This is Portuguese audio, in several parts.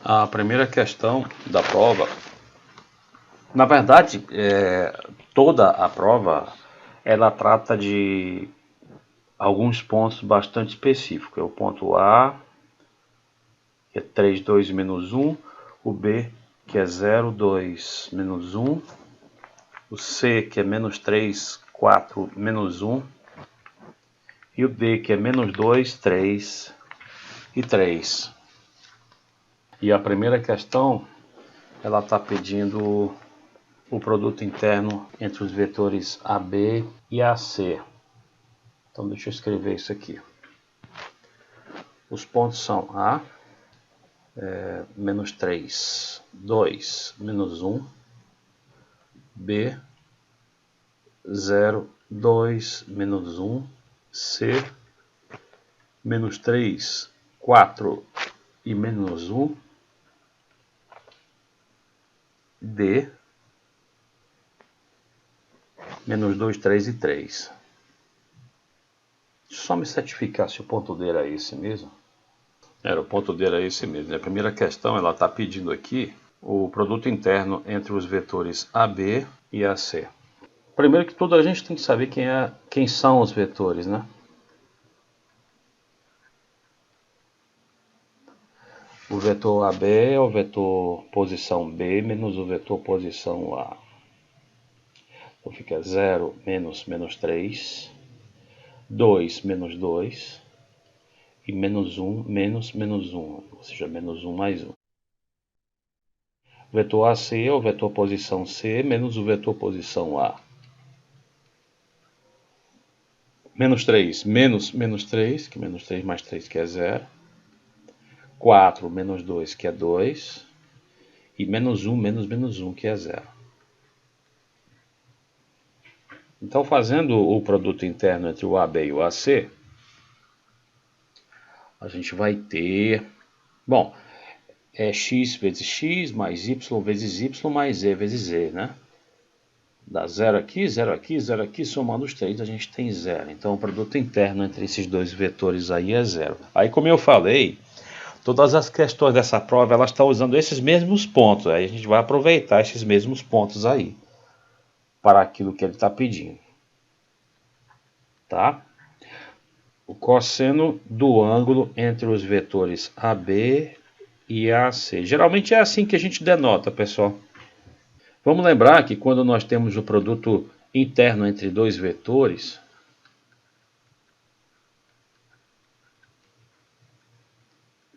A primeira questão da prova, na verdade, toda a prova, ela trata de alguns pontos bastante específicos. É o ponto A, que é 3, 2, menos 1. O B, que é 0, 2, menos 1. O C, que é menos 3, 4, menos 1. E o D, que é menos 2, 3 e 3. E a primeira questão, ela está pedindo o produto interno entre os vetores AB e AC. Então deixa eu escrever isso aqui. Os pontos são A, menos 3, 2, menos 1. B, 0, 2, menos 1. C, menos 3, 4 e menos 1. D, menos 2, 3 e 3. Deixa eu só me certificar se o ponto D era esse mesmo. O ponto D era esse mesmo. A primeira questão, ela está pedindo aqui o produto interno entre os vetores AB e AC. Primeiro que tudo, a gente tem que saber quem são os vetores, né? O vetor AB é o vetor posição B menos o vetor posição A. Então fica 0 menos menos 3, 2 menos 2 e menos 1 menos menos 1, ou seja, menos 1 mais 1. O vetor AC é o vetor posição C menos o vetor posição A. Menos 3 menos menos 3, que menos 3 mais 3 que é 0. 4 menos 2 que é 2. E menos 1 menos menos 1 que é 0. Então, fazendo o produto interno entre o AB e o AC, a gente vai ter, bom, é x vezes x mais y vezes y mais z vezes z, né? Dá 0 aqui, 0 aqui, 0 aqui, somando os três a gente tem 0. Então o produto interno entre esses dois vetores aí é 0. Aí, como eu falei, todas as questões dessa prova elas estão usando esses mesmos pontos. Aí a gente vai aproveitar esses mesmos pontos aí para aquilo que ele está pedindo. Tá? O cosseno do ângulo entre os vetores AB e AC. Geralmente é assim que a gente denota, pessoal. Vamos lembrar que quando nós temos o produto interno entre dois vetores,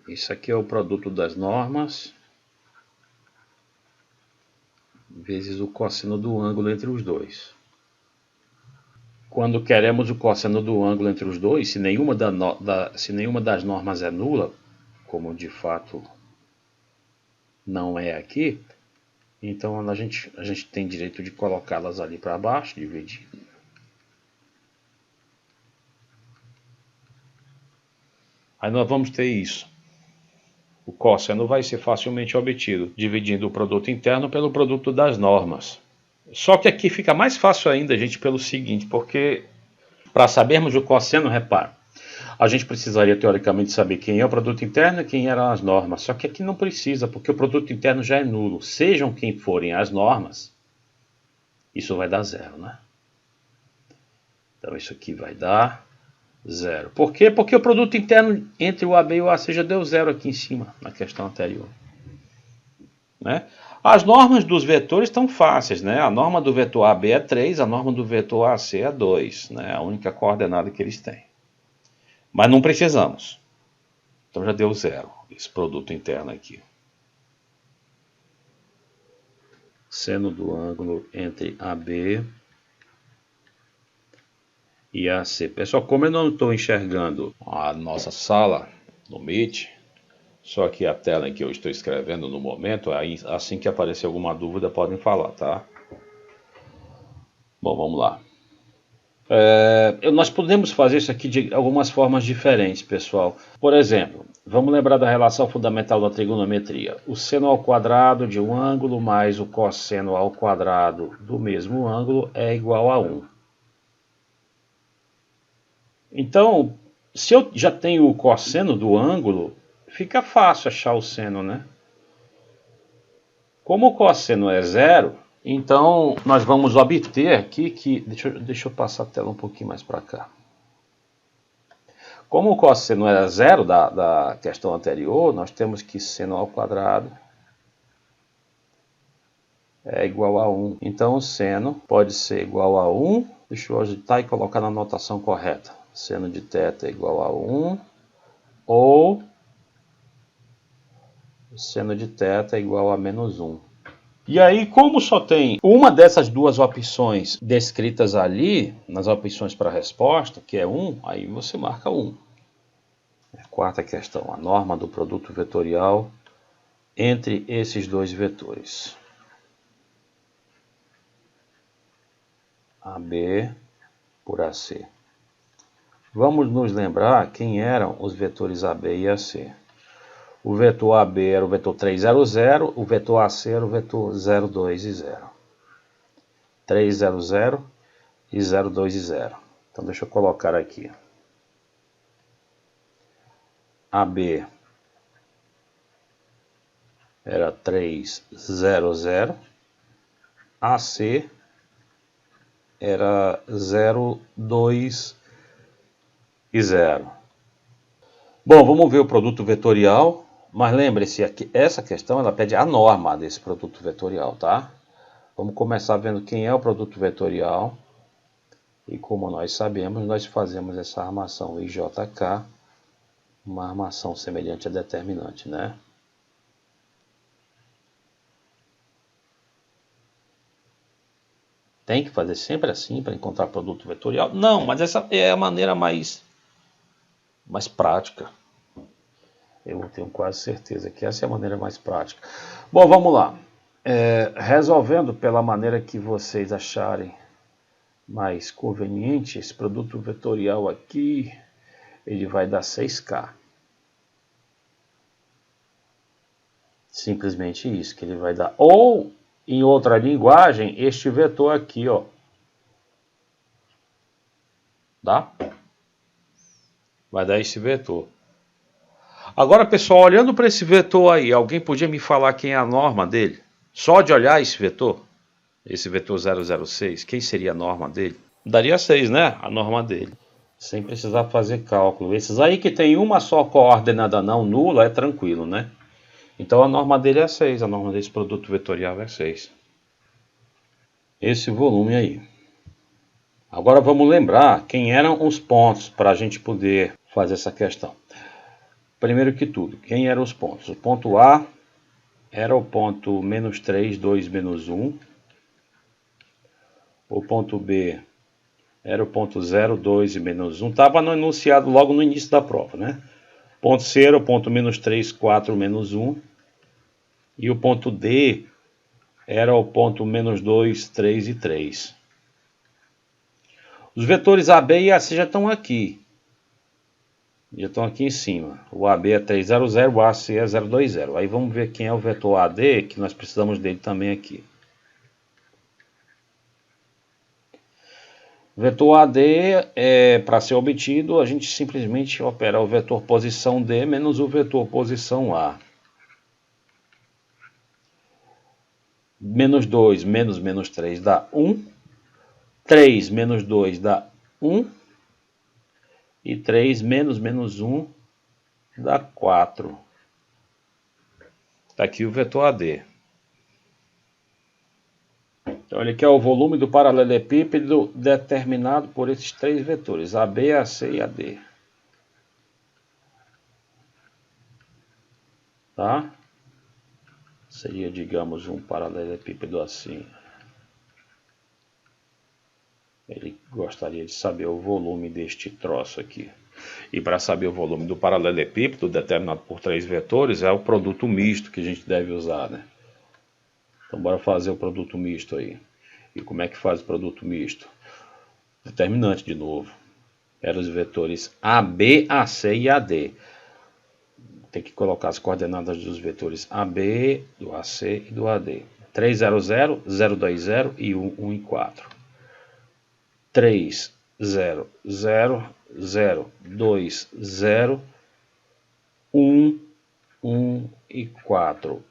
isso aqui é o produto das normas vezes o cosseno do ângulo entre os dois. Quando queremos o cosseno do ângulo entre os dois, se nenhuma das normas é nula, como de fato não é aqui, então a gente tem direito de colocá-las ali para baixo, dividir. Aí nós vamos ter isso. O cosseno vai ser facilmente obtido dividindo o produto interno pelo produto das normas. Só que aqui fica mais fácil ainda, gente, pelo seguinte, porque para sabermos o cosseno, repara, a gente precisaria teoricamente saber quem é o produto interno e quem eram as normas. Só que aqui não precisa, porque o produto interno já é nulo. Sejam quem forem as normas, isso vai dar 0, né? Então isso aqui vai dar 0. Por quê? Porque o produto interno entre o AB e o AC já deu 0 aqui em cima, na questão anterior. Né? As normas dos vetores estão fáceis, né? A norma do vetor AB é 3, a norma do vetor AC é 2, né? A única coordenada que eles têm. Mas não precisamos. Então já deu 0, esse produto interno aqui. Seno do ângulo entre AB e AC. Pessoal, como eu não estou enxergando a nossa sala no Meet, só que a tela em que eu estou escrevendo no momento, aí, assim que aparecer alguma dúvida, podem falar, tá? Bom, vamos lá. Nós podemos fazer isso aqui de algumas formas diferentes, pessoal. Por exemplo, vamos lembrar da relação fundamental da trigonometria. O seno ao quadrado de um ângulo mais o cosseno ao quadrado do mesmo ângulo é igual a 1. Então, se eu já tenho o cosseno do ângulo, fica fácil achar o seno, né? Como o cosseno é zero, então nós vamos obter aqui que... Deixa eu passar a tela um pouquinho mais para cá. Como o cosseno era zero da questão anterior, nós temos que seno ao quadrado é igual a 1. Então o seno pode ser igual a 1. Deixa eu agitar e colocar na notação correta. Seno de θ é igual a 1. Ou seno de θ é igual a menos 1. E aí, como só tem uma dessas duas opções descritas ali, nas opções para a resposta, que é 1, aí você marca 1. Quarta questão, a norma do produto vetorial entre esses dois vetores. AB por AC. Vamos nos lembrar quem eram os vetores AB e AC. O vetor AB era o vetor 3, 0, 0, o vetor AC era o vetor 0, 2 e 0. 3, 0, 0 e 0, 2 e 0. Então deixa eu colocar aqui. AB era 3, 0, 0. AC era 0, 2 e 0. Bom, vamos ver o produto vetorial. Mas lembre-se, essa questão ela pede a norma desse produto vetorial, tá? Vamos começar vendo quem é o produto vetorial. E como nós sabemos, nós fazemos essa armação IJK, uma armação semelhante a determinante, né? Tem que fazer sempre assim para encontrar produto vetorial? Não, mas essa é a maneira mais prática. Eu tenho quase certeza que essa é a maneira mais prática. Bom, vamos lá. Resolvendo pela maneira que vocês acharem mais conveniente, esse produto vetorial aqui, ele vai dar 6K. Simplesmente isso que ele vai dar. Ou, em outra linguagem, este vetor aqui, ó. Tá? Vai dar esse vetor. Agora, pessoal, olhando para esse vetor aí, alguém podia me falar quem é a norma dele? Só de olhar esse vetor 006, quem seria a norma dele? Daria 6, né? A norma dele. Sem precisar fazer cálculo. Esses aí que tem uma só coordenada não nula, é tranquilo, né? Então a norma dele é 6, a norma desse produto vetorial é 6. Esse volume aí. Agora vamos lembrar quem eram os pontos para a gente poder fazer essa questão. Primeiro que tudo, quem eram os pontos? O ponto A era o ponto menos 3, 2, menos 1. O ponto B era o ponto 0, 2 e menos 1. Estava no enunciado logo no início da prova, né? Ponto C era o ponto menos 3, 4, menos 1. E o ponto D era o ponto menos 2, 3 e 3. Os vetores AB e AC já estão aqui. Já estão aqui em cima. O AB é 300, o AC é 020. Aí vamos ver quem é o vetor AD, que nós precisamos dele também aqui. O vetor AD, para ser obtido, a gente simplesmente opera o vetor posição D menos o vetor posição A. Menos 2 menos menos 3 dá 1. 3 menos 2 dá 1. E 3 menos menos 1 dá 4. Está aqui o vetor AD. Então, ele quer o volume do paralelepípedo determinado por esses três vetores, AB, AC e AD. Tá? Seria, digamos, um paralelepípedo assim. Ele gostaria de saber o volume deste troço aqui. E para saber o volume do paralelepípedo determinado por três vetores, é o produto misto que a gente deve usar, né? Então, bora fazer o produto misto aí. E como é que faz o produto misto? Determinante de novo. Eram os vetores AB, AC e AD. Tem que colocar as coordenadas dos vetores AB, do AC e do AD. 300, 020 e 1 e 4. 3, 0, 0, 0, 2, 0, 1, 1 e 4.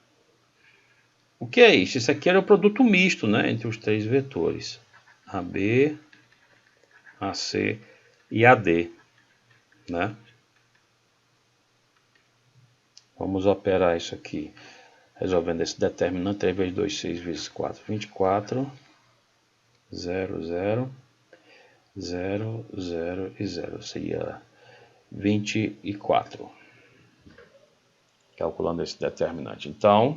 O que é isso? Isso aqui era o produto misto, né, entre os três vetores, AB, AC e AD, né? Vamos operar isso aqui, resolvendo esse determinante. 3 vezes 2, 6 vezes 4, 24, 0, 0, 0, 0 e 0, seria 24. Calculando esse determinante. Então,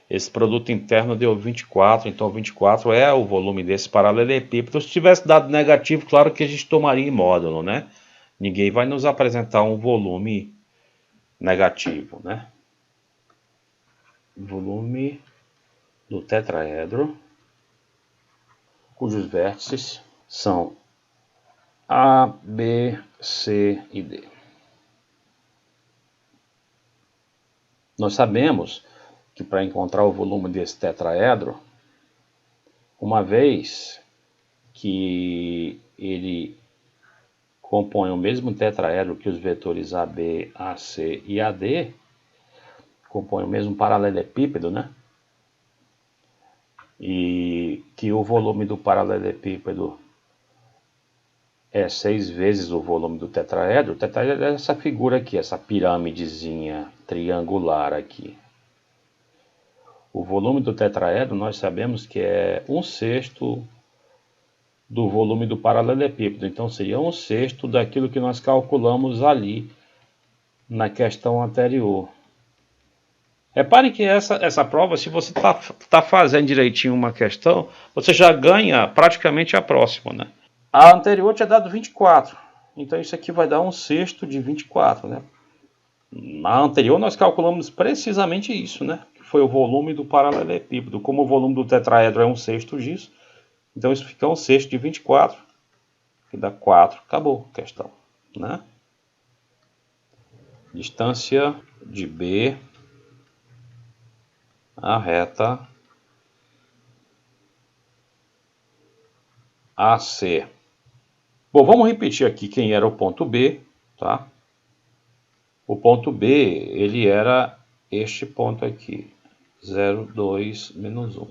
esse produto interno deu 24, então 24 é o volume desse paralelepípedo. Se tivesse dado negativo, claro que a gente tomaria em módulo, né? Ninguém vai nos apresentar um volume negativo, né? Volume do tetraedro, cujos vértices são A, B, C e D. Nós sabemos que para encontrar o volume desse tetraedro, uma vez que ele compõe o mesmo tetraedro que os vetores AB, AC e AD, compõe o mesmo paralelepípedo, né? E que o volume do paralelepípedo é 6 vezes o volume do tetraedro. O tetraedro é essa figura aqui, essa pirâmidezinha triangular aqui. O volume do tetraedro nós sabemos que é 1/6 do volume do paralelepípedo. Então seria 1/6 daquilo que nós calculamos ali na questão anterior. Reparem que essa prova, se você tá fazendo direitinho uma questão, você já ganha praticamente a próxima, né? A anterior tinha dado 24, então isso aqui vai dar 1/6 de 24, né? Na anterior nós calculamos precisamente isso, né? Que foi o volume do paralelepípedo. Como o volume do tetraedro é 1/6 disso, então isso fica 1/6 de 24, que dá 4, acabou a questão, né? Distância de B a reta AC. Bom, vamos repetir aqui quem era o ponto B, tá? O ponto B, ele era este ponto aqui, 0, 2, menos 1.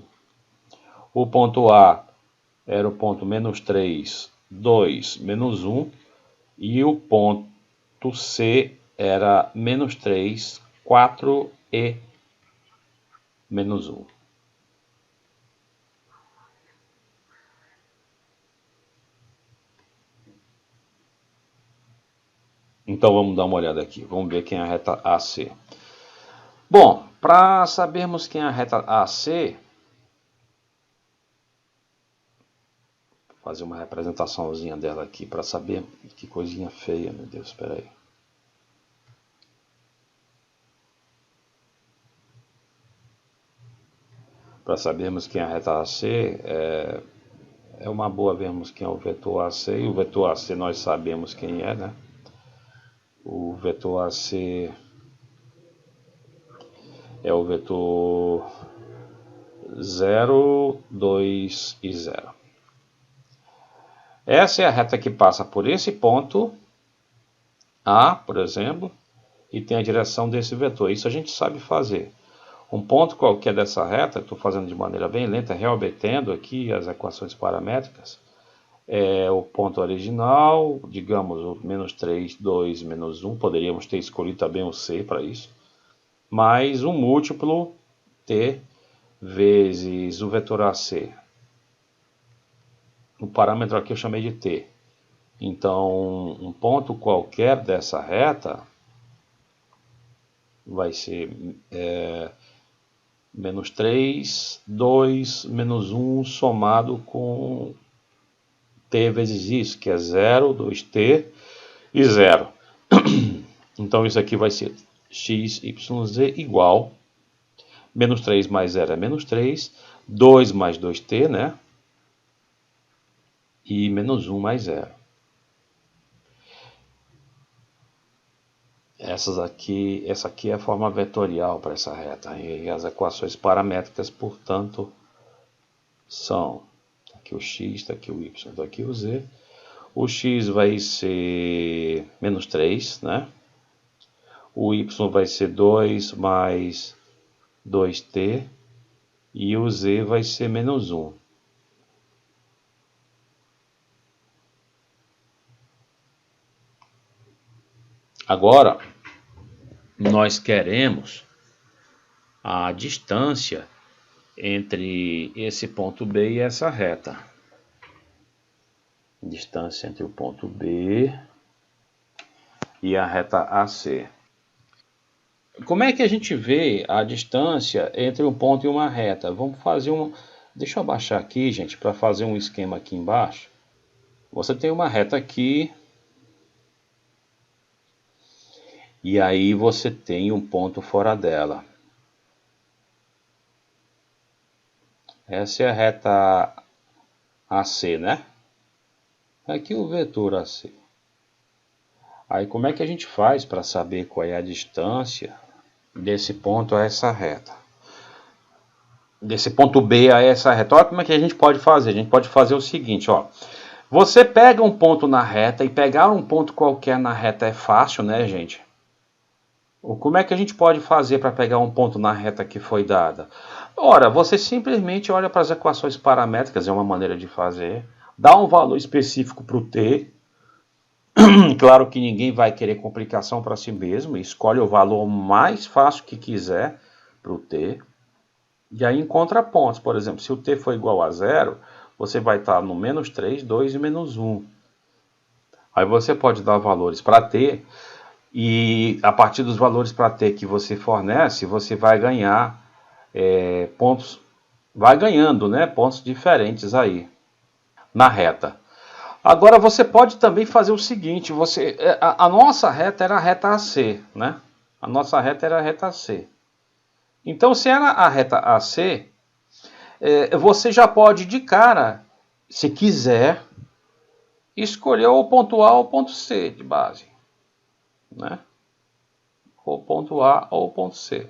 O ponto A era o ponto -3, 2, menos 1. E o ponto C era -3, 4 e menos 1. Então vamos dar uma olhada aqui. Vamos ver quem é a reta AC. Bom, para sabermos quem é a reta AC, vou fazer uma representaçãozinha dela aqui para saber. Que coisinha feia, meu Deus, espera aí. Para sabermos quem é a reta AC, é uma boa vermos quem é o vetor AC. E o vetor AC nós sabemos quem é, né? O vetor AC é o vetor 0, 2 e 0. Essa é a reta que passa por esse ponto A, por exemplo, e tem a direção desse vetor. Isso a gente sabe fazer. Um ponto qualquer dessa reta, estou fazendo de maneira bem lenta, reobtendo aqui as equações paramétricas, é o ponto original, digamos o -3, 2, menos 1, poderíamos ter escolhido também o C para isso, mais um múltiplo T vezes o vetor AC. O parâmetro aqui eu chamei de T. Então, um ponto qualquer dessa reta vai ser -3, 2, menos 1 somado com T vezes isso, que é 0, 2T e 0. Então isso aqui vai ser x, y, z igual -3 mais 0 é -3, 2 mais 2t, né? E menos 1 mais 0. Essa aqui é a forma vetorial para essa reta. E as equações paramétricas, portanto, são aqui o x, está aqui o y, está aqui o z. O x vai ser -3, né? O y vai ser 2 mais 2t e o z vai ser menos 1. Agora, nós queremos a distância entre esse ponto B e essa reta. Distância entre o ponto B e a reta AC. Como é que a gente vê a distância entre um ponto e uma reta? Vamos fazer um... Deixa eu abaixar aqui, gente, para fazer um esquema aqui embaixo. Você tem uma reta aqui. E aí você tem um ponto fora dela. Essa é a reta AC, né? Aqui o vetor AC. Aí como é que a gente faz para saber qual é a distância desse ponto a essa reta? Desse ponto B a essa reta. Olha como é que a gente pode fazer. A gente pode fazer o seguinte, ó. Você pega um ponto na reta, e pegar um ponto qualquer na reta é fácil, né, gente? Como é que a gente pode fazer para pegar um ponto na reta que foi dada? Ora, você simplesmente olha para as equações paramétricas, é uma maneira de fazer. Dá um valor específico para o t. Claro que ninguém vai querer complicação para si mesmo. Escolhe o valor mais fácil que quiser para o t. E aí encontra pontos. Por exemplo, se o t for igual a 0, você vai estar no menos 3, 2 e menos 1. Aí você pode dar valores para t. E a partir dos valores para t que você fornece, você vai ganhar pontos, vai ganhando, né, pontos diferentes aí na reta. Agora você pode também fazer o seguinte, a nossa reta era a reta AC, né? A nossa reta era a reta AC. Então se era a reta AC, você já pode de cara, se quiser, escolher o ponto A ou o ponto C de base, né? O ponto A ou o ponto C.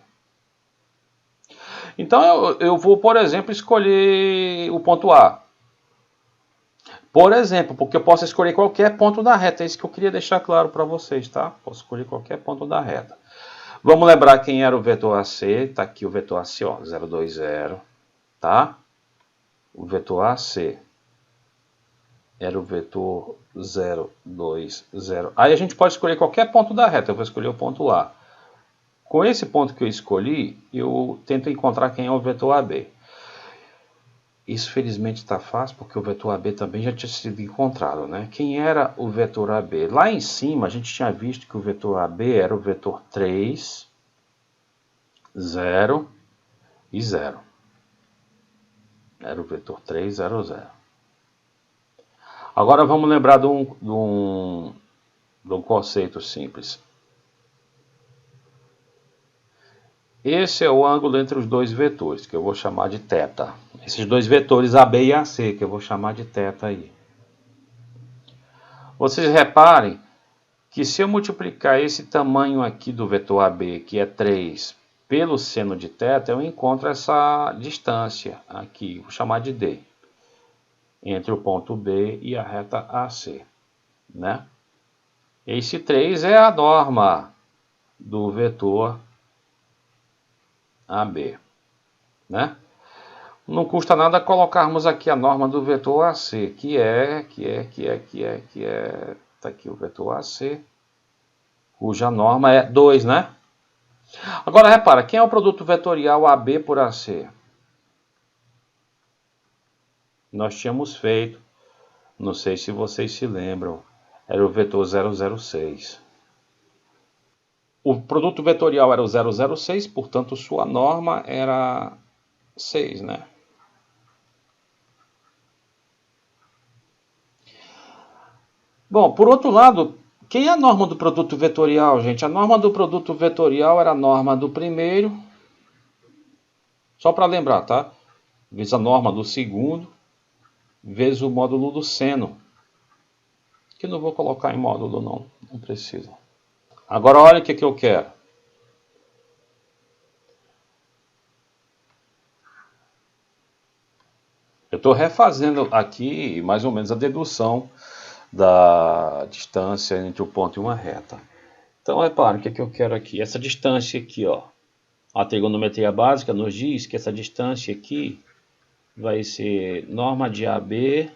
Então eu vou, por exemplo, escolher o ponto A. Por exemplo, porque eu posso escolher qualquer ponto da reta. É isso que eu queria deixar claro para vocês, tá? Posso escolher qualquer ponto da reta. Vamos lembrar quem era o vetor AC. Está aqui o vetor AC, ó, 0, 2, 0. Tá? O vetor AC era o vetor 0, 2, 0. Aí a gente pode escolher qualquer ponto da reta. Eu vou escolher o ponto A. Com esse ponto que eu escolhi, eu tento encontrar quem é o vetor AB. Isso felizmente está fácil, porque o vetor AB também já tinha sido encontrado, né? Quem era o vetor AB? Lá em cima a gente tinha visto que o vetor AB era o vetor 3, 0 e 0. Era o vetor 3, 0, 0. Agora vamos lembrar de um conceito simples. Esse é o ângulo entre os dois vetores, que eu vou chamar de θ. Esses dois vetores AB e AC, que eu vou chamar de θ aí. Vocês reparem que se eu multiplicar esse tamanho aqui do vetor AB, que é 3, pelo seno de θ, eu encontro essa distância aqui, vou chamar de D, entre o ponto B e a reta AC, né? Esse 3 é a norma do vetor AB, né? Não custa nada colocarmos aqui a norma do vetor AC, tá aqui o vetor AC, cuja norma é 2, né? Agora repara, quem é o produto vetorial AB por AC? Nós tínhamos feito, não sei se vocês se lembram, era o vetor 006. O produto vetorial era o 006, portanto sua norma era 6, né? Bom, por outro lado, quem é a norma do produto vetorial, gente? A norma do produto vetorial era a norma do primeiro, só para lembrar, tá? Vezes a norma do segundo, vezes o módulo do seno. Que não vou colocar em módulo, não precisa. Agora olha o que eu quero. Eu estou refazendo aqui mais ou menos a dedução da distância entre o ponto e uma reta. Então repare o que eu quero aqui. Essa distância aqui, ó. A trigonometria básica nos diz que essa distância aqui vai ser norma de AB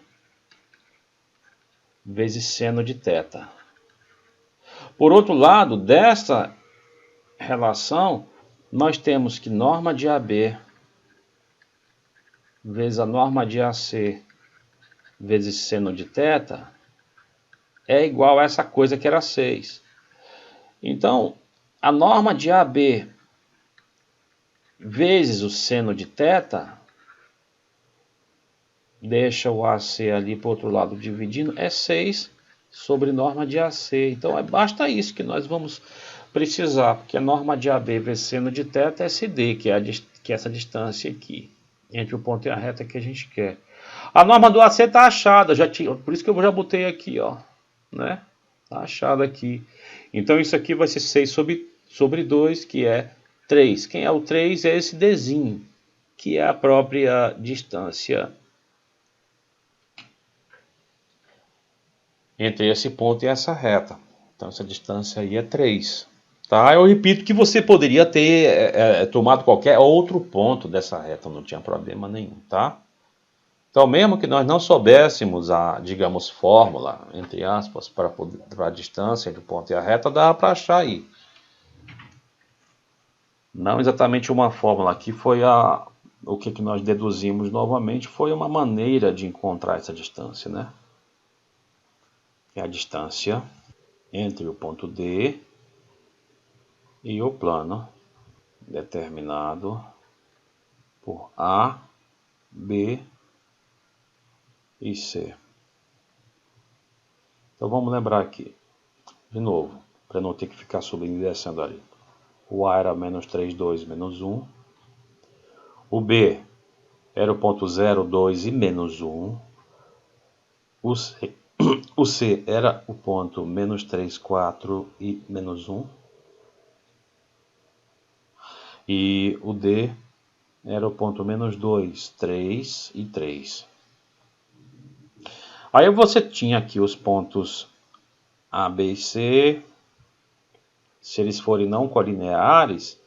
vezes seno de θ. Por outro lado, dessa relação, nós temos que norma de AB vezes a norma de AC vezes seno de θ é igual a essa coisa que era 6. Então, a norma de AB vezes o seno de θ, deixa o AC ali para o outro lado dividindo, é 6 sobre norma de AC. Então, basta isso que nós vamos precisar, porque a norma de AB vezes seno de θ é SD, que é essa distância aqui, entre o ponto e a reta que a gente quer. A norma do AC está achada, por isso que eu já botei aqui, ó, né? Está achada aqui. Então, isso aqui vai ser 6 sobre 2, que é 3. Quem é o 3? É esse Dzinho, que é a própria distância entre esse ponto e essa reta. Então, essa distância aí é 3. Tá? Eu repito que você poderia ter tomado qualquer outro ponto dessa reta, não tinha problema nenhum, tá? Então, mesmo que nós não soubéssemos a, digamos, fórmula, entre aspas, para a distância entre o ponto e a reta, dá para achar aí. Não exatamente uma fórmula, aqui foi o que nós deduzimos novamente, foi uma maneira de encontrar essa distância, né? É a distância entre o ponto D e o plano determinado por A, B e C. Então vamos lembrar aqui, de novo, para não ter que ficar subindo e descendo ali. O A era menos 3, 2, menos 1. O B era o ponto 0, 2 e menos 1. O C era o ponto menos 3, 4 e menos 1. E o D era o ponto menos 2, 3 e 3. Aí você tinha aqui os pontos A, B e C. Se eles forem não colineares,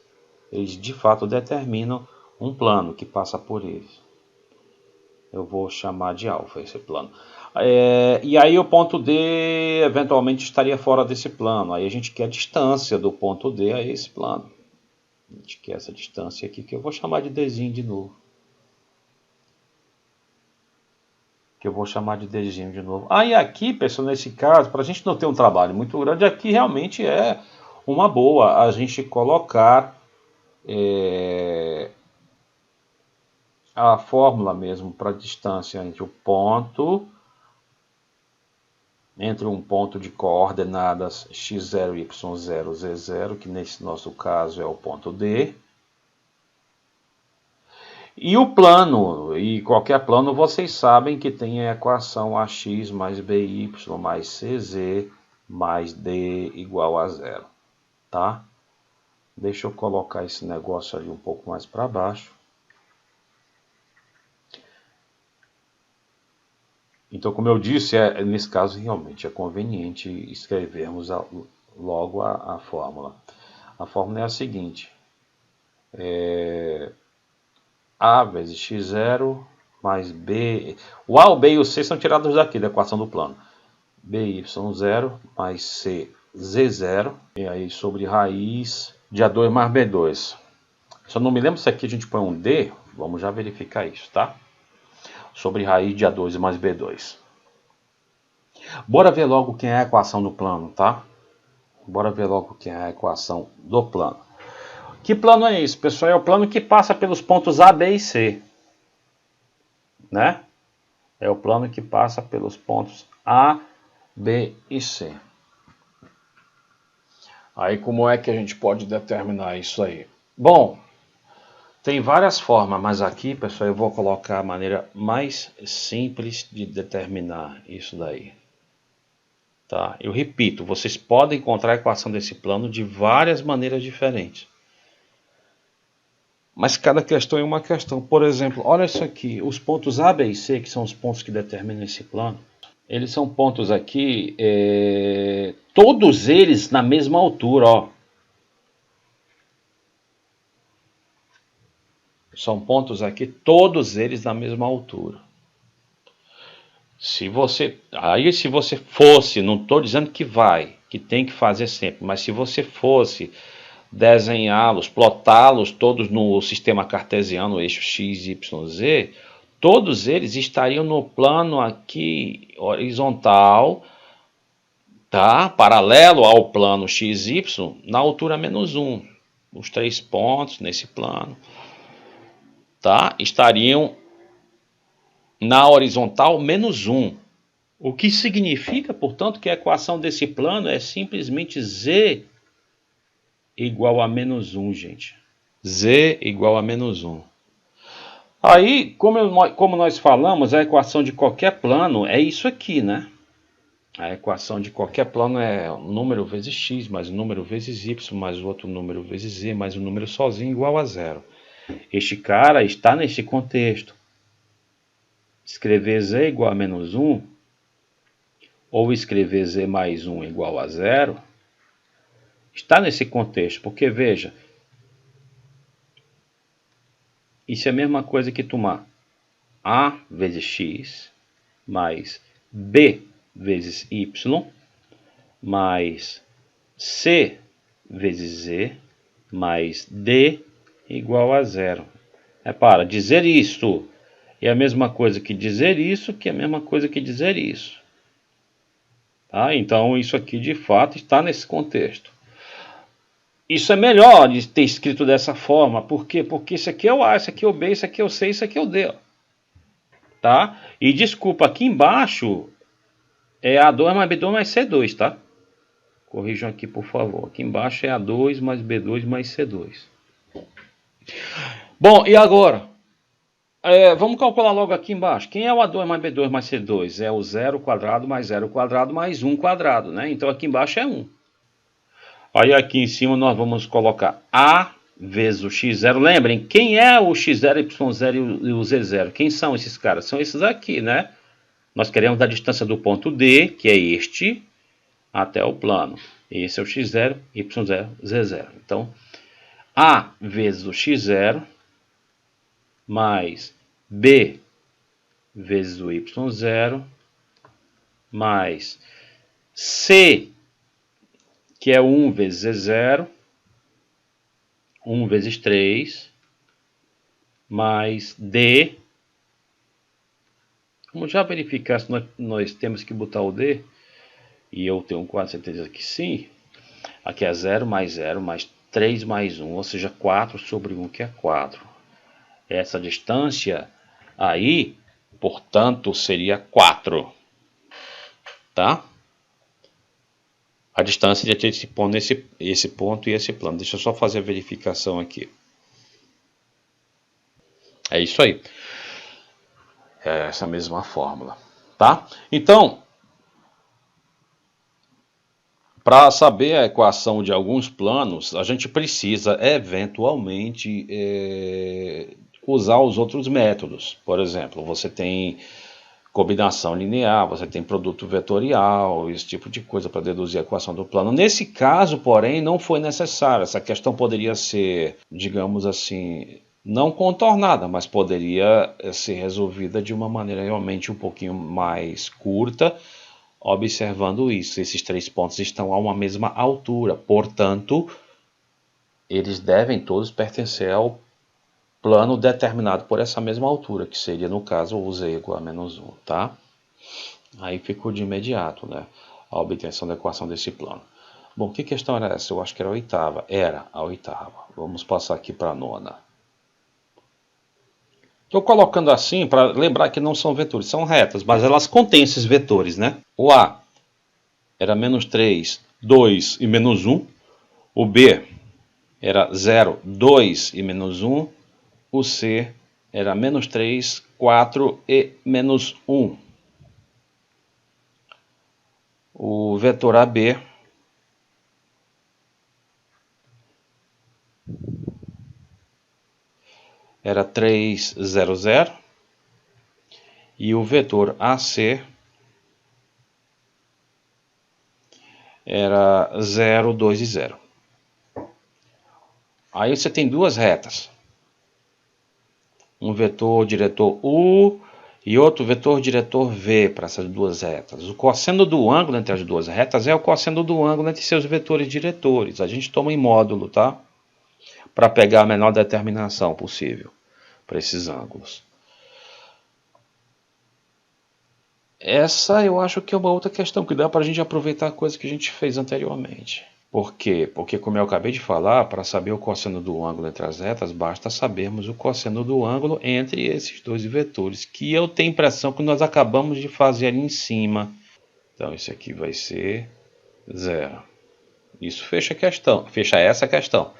eles de fato determinam um plano que passa por eles. Eu vou chamar de alfa esse plano. E aí o ponto D eventualmente estaria fora desse plano. Aí a gente quer a distância do ponto D a esse plano. A gente quer essa distância aqui, que eu vou chamar de Dzinho de novo. Aí aqui, pessoal, nesse caso, para a gente não ter um trabalho muito grande, aqui realmente é uma boa a gente colocar a fórmula mesmo para a distância entre o ponto, entre um ponto de coordenadas x0, y0, z0, que nesse nosso caso é o ponto D, e o plano, e qualquer plano vocês sabem que tem a equação ax mais by mais cz mais d igual a 0, tá? Deixa eu colocar esse negócio ali um pouco mais para baixo. Então, como eu disse, nesse caso realmente é conveniente escrevermos logo a fórmula. A fórmula é a seguinte. A vezes x0 mais b... O A, o B e o C são tirados daqui, da equação do plano. by0 mais c z0. E aí sobre raiz de A2 mais B2. Se eu não me lembro se aqui a gente põe um D, vamos já verificar isso, tá? Sobre raiz de A2 mais B2. Bora ver logo quem é a equação do plano, tá? Bora ver logo quem é a equação do plano. Que plano é esse, pessoal? É o plano que passa pelos pontos A, B e C. Né? É o plano que passa pelos pontos A, B e C. Aí como é que a gente pode determinar isso aí? Bom, tem várias formas, mas aqui, pessoal, eu vou colocar a maneira mais simples de determinar isso daí. Tá? Eu repito, vocês podem encontrar a equação desse plano de várias maneiras diferentes. Mas cada questão é uma questão. Por exemplo, olha isso aqui. Os pontos A, B e C, que são os pontos que determinam esse plano, eles são pontos aqui, todos eles na mesma altura, ó. São pontos aqui, todos eles na mesma altura. Se você fosse, não estou dizendo que vai, que tem que fazer sempre, mas se você fosse desenhá-los, plotá-los todos no sistema cartesiano, eixo x, y, z, todos eles estariam no plano aqui horizontal, tá? Paralelo ao plano x, y, na altura menos 1. Os 3 pontos nesse plano, tá? Estariam na horizontal menos 1. O que significa, portanto, que a equação desse plano é simplesmente z igual a menos 1, gente. Z igual a menos 1. Aí, como nós falamos, a equação de qualquer plano é isso aqui, né? A equação de qualquer plano é número vezes x, mais o número vezes y, mais o outro número vezes z, mais o número sozinho igual a zero. Este cara está nesse contexto. Escrever z igual a menos 1, ou escrever z mais 1 igual a zero, está nesse contexto, porque veja, isso é a mesma coisa que tomar a vezes x, mais b vezes y, mais c vezes z, mais d igual a zero. Repara, dizer isto é a mesma coisa que dizer isso, que é a mesma coisa que dizer isso. Tá? Então, isso aqui de fato está nesse contexto. Isso é melhor de ter escrito dessa forma. Por quê? Porque isso aqui é o A, isso aqui é o B, isso aqui é o C, isso aqui é o D. Tá? E desculpa, aqui embaixo é A2 mais B2 mais C2, tá? Corrijam aqui, por favor. Aqui embaixo é A2 mais B2 mais C2. Bom, e agora? Vamos calcular logo aqui embaixo. Quem é o A2 mais B2 mais C2? É o 0 quadrado mais 0 quadrado mais 1 quadrado, né? Então aqui embaixo é 1. Aí aqui em cima nós vamos colocar A vezes o x0. Lembrem, quem é o x0, y0 e o z0? Quem são esses caras? São esses aqui, né? Nós queremos a distância do ponto D, que é este, até o plano. Esse é o x0, y0, z0. Então, A vezes o x0 mais B vezes o y0 mais C, que é 1 vezes z0, 1 vezes 3, mais D. Vamos já verificar se nós temos que botar o D. E eu tenho quase certeza que sim. Aqui é 0 mais 3 mais 1, ou seja, 4 sobre 1, que é 4. Essa distância aí, portanto, seria 4. Tá? A distância de esse ponto, esse ponto e esse plano. Deixa eu só fazer a verificação aqui. É isso aí. É essa mesma fórmula. Tá? Então, para saber a equação de alguns planos, a gente precisa eventualmente usar os outros métodos. Por exemplo, você tem combinação linear, você tem produto vetorial, esse tipo de coisa para deduzir a equação do plano. Nesse caso, porém, não foi necessário. Essa questão poderia ser, digamos assim, não contornada, mas poderia ser resolvida de uma maneira realmente um pouquinho mais curta, observando isso. Esses 3 pontos estão a uma mesma altura, portanto, eles devem todos pertencer ao plano determinado por essa mesma altura, que seria, no caso, o z igual a menos 1, tá? Aí ficou de imediato, né, a obtenção da equação desse plano. Bom, que questão era essa? Eu acho que era a oitava. Era a oitava. Vamos passar aqui para a nona. Estou colocando assim para lembrar que não são vetores, são retas, mas elas contêm esses vetores, né? O A era menos 3, 2 e menos 1. O B era 0, 2 e menos 1. O C era menos 3, 4 e menos 1. O vetor AB era 3, 0, 0. E o vetor AC era 0, 2 e 0. Aí você tem duas retas. um vetor diretor U e outro vetor diretor V para essas duas retas. O cosseno do ângulo entre as duas retas é o cosseno do ângulo entre seus vetores diretores. A gente toma em módulo, tá? Para pegar a menor determinação possível para esses ângulos. Essa eu acho que é uma outra questão que dá para a gente aproveitar a coisa que a gente fez anteriormente. Por quê? Porque, como eu acabei de falar, para saber o cosseno do ângulo entre as retas, basta sabermos o cosseno do ângulo entre esses dois vetores, que eu tenho a impressão que nós acabamos de fazer ali em cima. Então, isso aqui vai ser 0. Isso fecha a questão, fecha essa questão,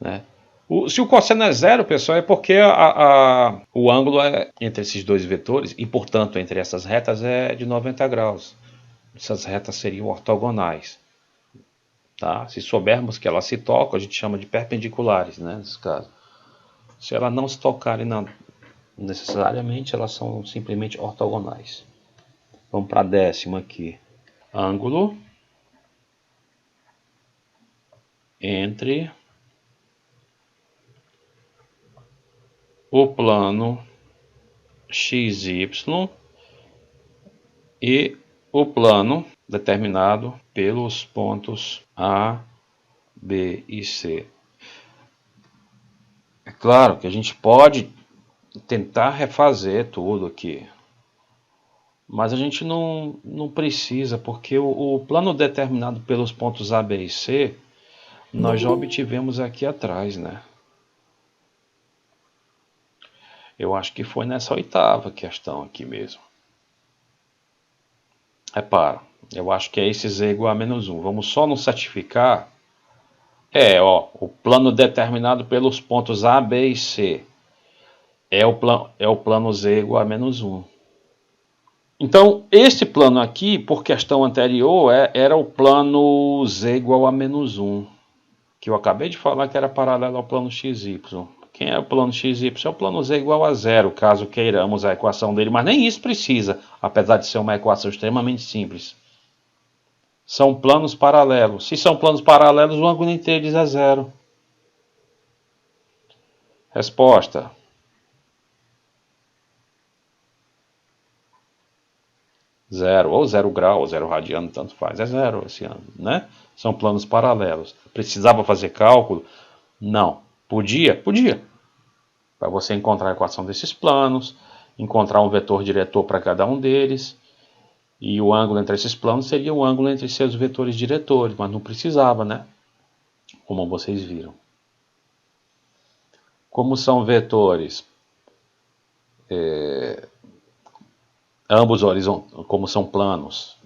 né? Se o cosseno é 0, pessoal, é porque o ângulo entre esses dois vetores, e portanto entre essas retas, é de 90 graus. Essas retas seriam ortogonais. Tá? Se soubermos que elas se tocam, a gente chama de perpendiculares, né, nesse caso. Se elas não se tocarem necessariamente, elas são simplesmente ortogonais. Vamos para a décima aqui. Ângulo entre o plano XY e o plano determinado pelos pontos A, B e C. É claro que a gente pode tentar refazer tudo aqui, mas a gente não precisa, porque o plano determinado pelos pontos A, B e C, nós já obtivemos aqui atrás, né? Eu acho que foi nessa oitava questão aqui mesmo. Repara, eu acho que é esse Z igual a menos 1. Vamos só nos certificar. O plano determinado pelos pontos A, B e C é o plano Z igual a menos 1. Então, esse plano aqui, por questão anterior, era o plano Z igual a menos 1, que eu acabei de falar que era paralelo ao plano XY. Quem é o plano XY? É o plano Z igual a 0, caso queiramos a equação dele, mas nem isso precisa, apesar de ser uma equação extremamente simples. São planos paralelos. Se são planos paralelos, o ângulo entre eles é 0. Resposta: 0, ou 0 grau, ou 0 radiano, tanto faz. É 0 esse ângulo, né? São planos paralelos. Precisava fazer cálculo? Não. Podia? Podia. Para você encontrar a equação desses planos, encontrar um vetor diretor para cada um deles, e o ângulo entre esses planos seria o ângulo entre seus vetores diretores, mas não precisava, né? Como vocês viram. Como são vetores, ambos horizontais, como são planos,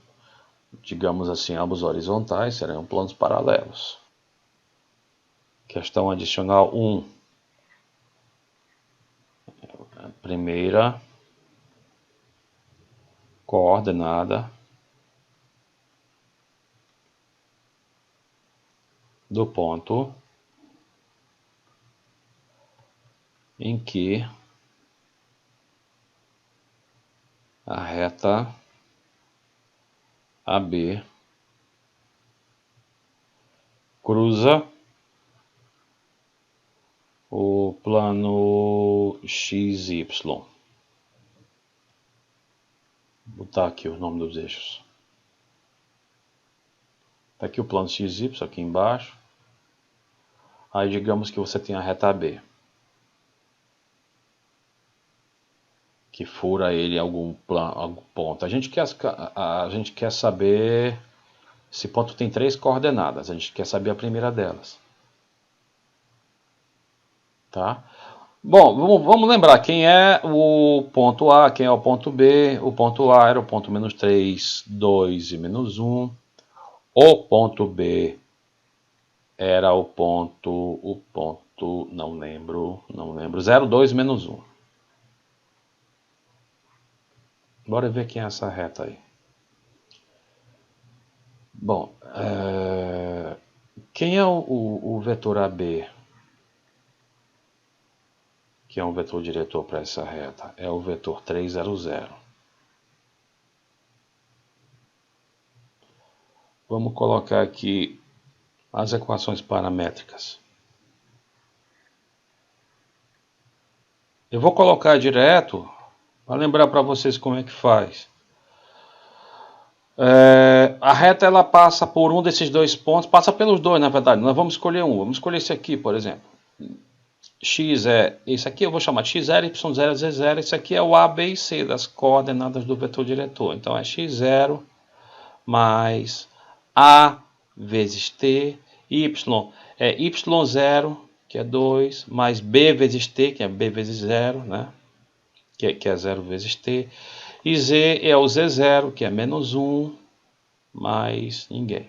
digamos assim, ambos horizontais, serão planos paralelos. Questão adicional 1. Primeira coordenada do ponto em que a reta AB cruza o plano XY. Vou botar aqui o nome dos eixos. Está aqui o plano XY, aqui embaixo. Aí digamos que você tem a reta AB, que fura ele em algum ponto. A gente quer saber, esse ponto tem 3 coordenadas, a gente quer saber a primeira delas. Tá? Bom, vamos lembrar quem é o ponto A, quem é o ponto B. O ponto A era o ponto menos 3, 2 e menos 1. O ponto B era o ponto, não lembro, 0, 2 menos 1. Bora ver quem é essa reta aí. Bom, quem é o vetor AB? Que é um vetor diretor para essa reta? É o vetor 3, 0, 0. Vamos colocar aqui as equações paramétricas. Eu vou colocar direto para lembrar para vocês como é que faz. A reta ela passa por um desses dois pontos, passa pelos dois, na verdade. Nós vamos escolher um, vamos escolher esse aqui, por exemplo. X é, esse aqui eu vou chamar de x0, y0, z0. Esse aqui é o A, B e C das coordenadas do vetor diretor. Então é x0 mais A vezes T, y é y0, que é 2, mais B vezes T, que é B vezes 0, né? Que é 0 vezes T. E Z é o Z0, que é menos 1, mais ninguém.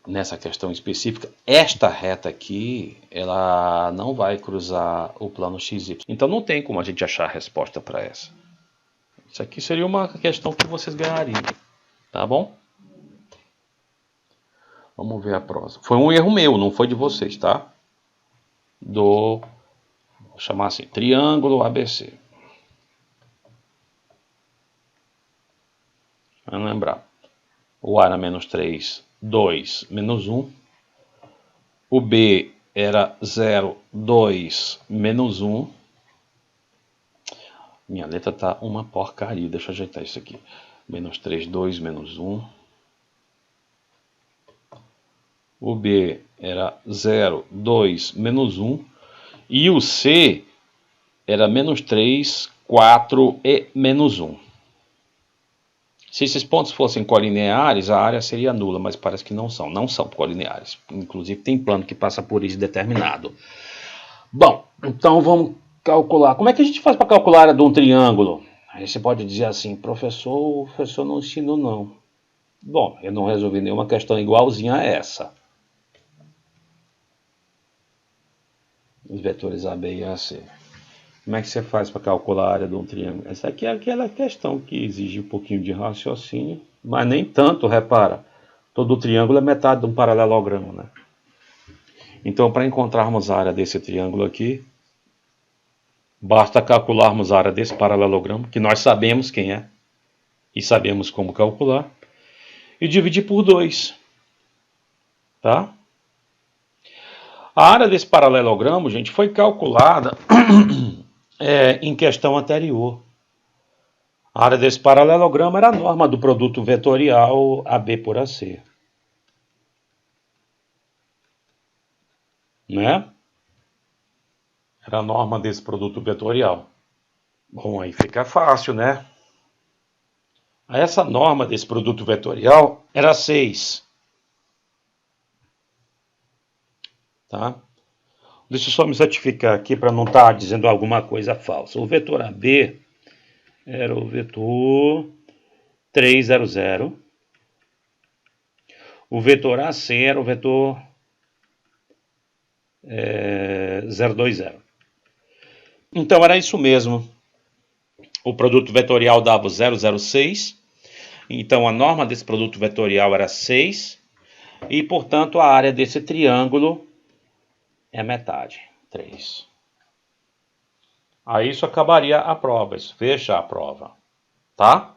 Nessa questão específica, esta reta aqui, ela não vai cruzar o plano XY. Então não tem como a gente achar a resposta para essa. Isso aqui seria uma questão que vocês ganhariam, tá bom? Vamos ver a próxima. Foi um erro meu, não foi de vocês, tá? Vou chamar assim, triângulo ABC. Vamos lembrar. O A era menos 3, 2, menos 1. O B era 0, 2, menos 1. Minha letra tá uma porcaria. Deixa eu ajeitar isso aqui. Menos 3, 2, menos 1. O B era 0, 2, menos 1. E o C era menos 3, 4 e menos 1. Se esses pontos fossem colineares, a área seria nula, mas parece que não são. Não são colineares. Inclusive tem plano que passa por isso determinado. Bom, então vamos calcular. Como é que a gente faz para calcular a área de um triângulo? Aí você pode dizer assim, professor, o professor não ensinou não. Bom, eu não resolvi nenhuma questão igualzinha a essa. Os vetores AB e AC. Como é que você faz para calcular a área de um triângulo? Essa aqui é aquela questão que exige um pouquinho de raciocínio, mas nem tanto, repara. Todo triângulo é metade de um paralelogramo, né? Então, para encontrarmos a área desse triângulo aqui, basta calcularmos a área desse paralelogramo, que nós sabemos quem é, e sabemos como calcular, e dividir por 2. Tá? A área desse paralelogramo, gente, foi calculada em questão anterior. A área desse paralelogramo era a norma do produto vetorial AB por AC. Né? Era a norma desse produto vetorial. Bom, aí fica fácil, né? Essa norma desse produto vetorial era 6. Tá? Deixa eu só me certificar aqui para não estar dizendo alguma coisa falsa. O vetor AB era o vetor 300. O vetor AC era o vetor 020. Então era isso mesmo. O produto vetorial dava o 006. Então a norma desse produto vetorial era 6. E, portanto, a área desse triângulo é metade, 3. Aí isso acabaria a prova, isso fecha a prova, tá?